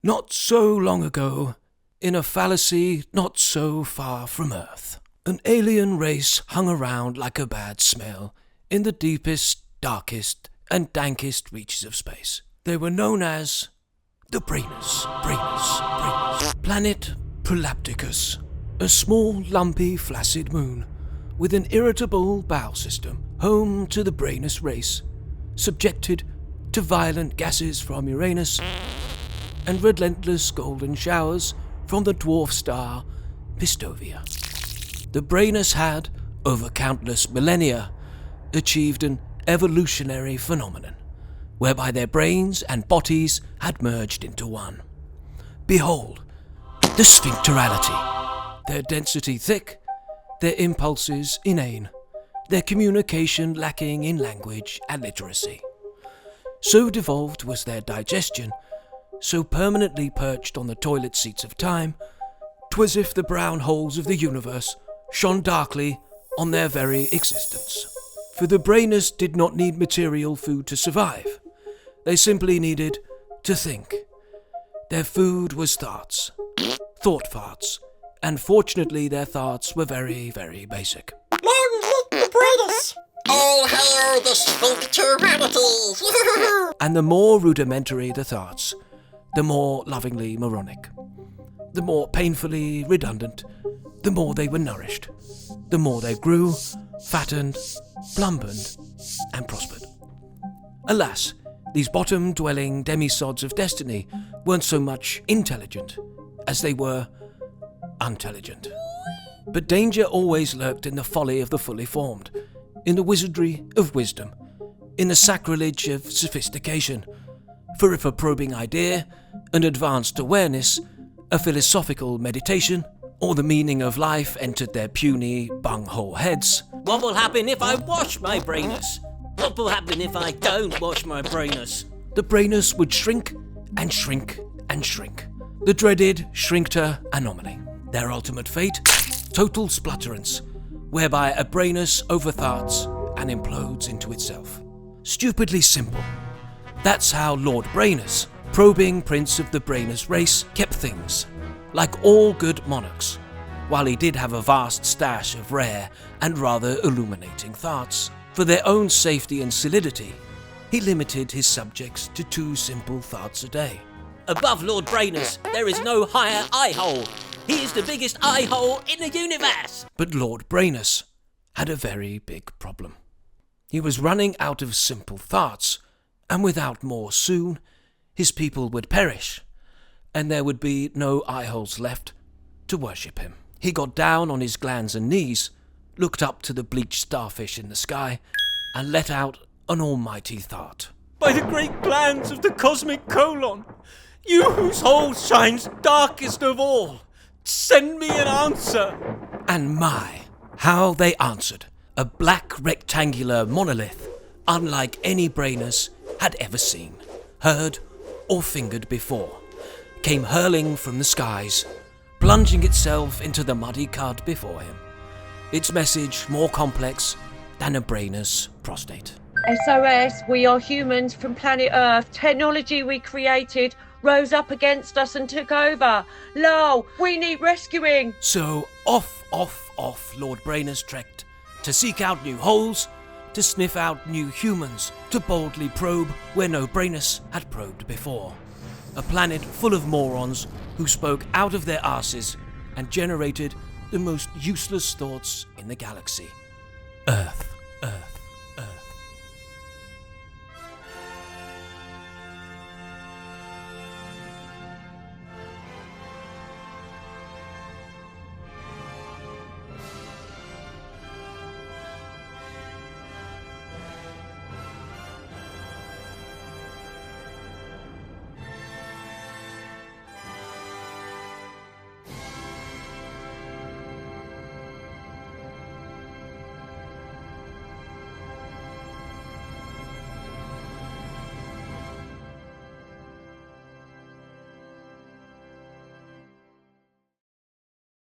Not so long ago, in a fallacy not so far from Earth, an alien race hung around like a bad smell in the deepest, darkest, and dankest reaches of space. They were known as the Brainus. Planet Prolapticus, a small, lumpy, flaccid moon with an irritable bowel system, home to the Brainus race, subjected to violent gases from Uranus and relentless golden showers from the dwarf star Pistovia. The Brainus had, over countless millennia, achieved an evolutionary phenomenon, whereby their brains and bodies had merged into one. Behold, the sphincterality, their density thick, their impulses inane, their communication lacking in language and literacy. So devolved was their digestion, so permanently perched on the toilet seats of time, 'twas if the brown holes of the universe shone darkly on their very existence. For the Brainus did not need material food to survive. They simply needed to think. Their food was thoughts. Thought farts. And fortunately their thoughts were very, very basic. Long live the Brainus! All hail the sphincterality! And the more rudimentary the thoughts, the more lovingly moronic. The more painfully redundant, the more they were nourished. The more they grew, fattened, plumpened, and prospered. Alas, these bottom-dwelling demisods of destiny weren't so much intelligent as they were unintelligent. But danger always lurked in the folly of the fully formed, in the wizardry of wisdom, in the sacrilege of sophistication. For if a probing idea, an advanced awareness, a philosophical meditation, or the meaning of life entered their puny, bunghole heads, what will happen if I wash my Brainus? What will happen if I don't wash my Brainus? the Brainus would shrink and shrink and shrink. The dreaded shrinkter anomaly. Their ultimate fate, total splutterance, whereby a Brainus overtharts and implodes into itself. Stupidly simple. That's how Lord Brainus, probing prince of the Brainus race, kept things. Like all good monarchs, while he did have a vast stash of rare and rather illuminating thoughts, for their own safety and solidity, he limited his subjects to 2 simple thoughts a day. Above Lord Brainus, there is no higher eye-hole. He is the biggest eye-hole in the universe. But Lord Brainus had a very big problem. He was running out of simple thoughts, and without more soon, his people would perish, and there would be no eye-holes left to worship him. He got down on his glands and knees, looked up to the bleached starfish in the sky, and let out an almighty thought. By the great glands of the cosmic colon, you whose hole shines darkest of all, send me an answer. And my, how they answered. A black rectangular monolith, unlike any Brainus had ever seen, heard, or fingered before, came hurling from the skies, plunging itself into the muddy cud before him. Its message more complex than a Brainus prostate. SOS, we are humans from planet Earth. Technology we created rose up against us and took over. Lol, we need rescuing. So off Lord Brainus trekked, to seek out new holes, to sniff out new humans, to boldly probe where no Brainus had probed before. A planet full of morons who spoke out of their arses and generated the most useless thoughts in the galaxy. Earth.